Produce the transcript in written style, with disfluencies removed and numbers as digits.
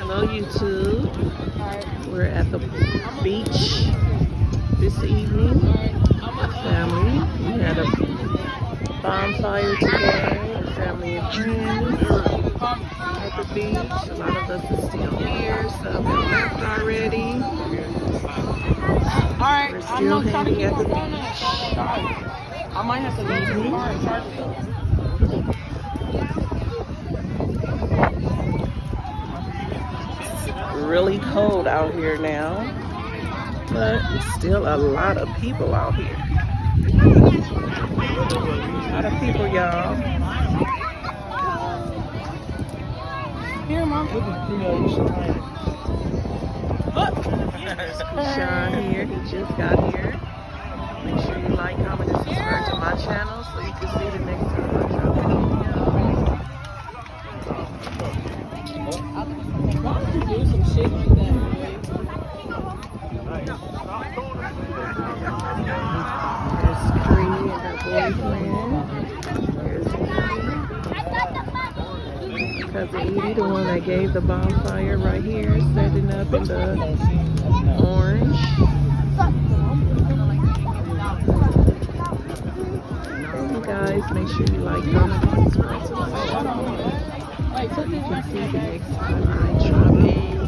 Hello YouTube. We're at the beach this evening. Family. We had a bonfire today with family and friends at the beach. A lot of us are still here. Some have left already. We're still hanging at the beach. I might have to leave the car and charge it though. Really cold out here now, but still a lot of people out here. A lot of people, y'all. Here, Mom. Sean here, he just got here. Make sure you like, comment, and subscribe to my channel so you can see the next time I drop a video. Why would you do some shit like that, There's Cree and her boyfriend. There's Edie. Cousin Edie, the one that gave the bonfire right here, setting up in the orange. Hey guys, make sure you like, comment, and subscribe to my channel. You can see the next time I drop a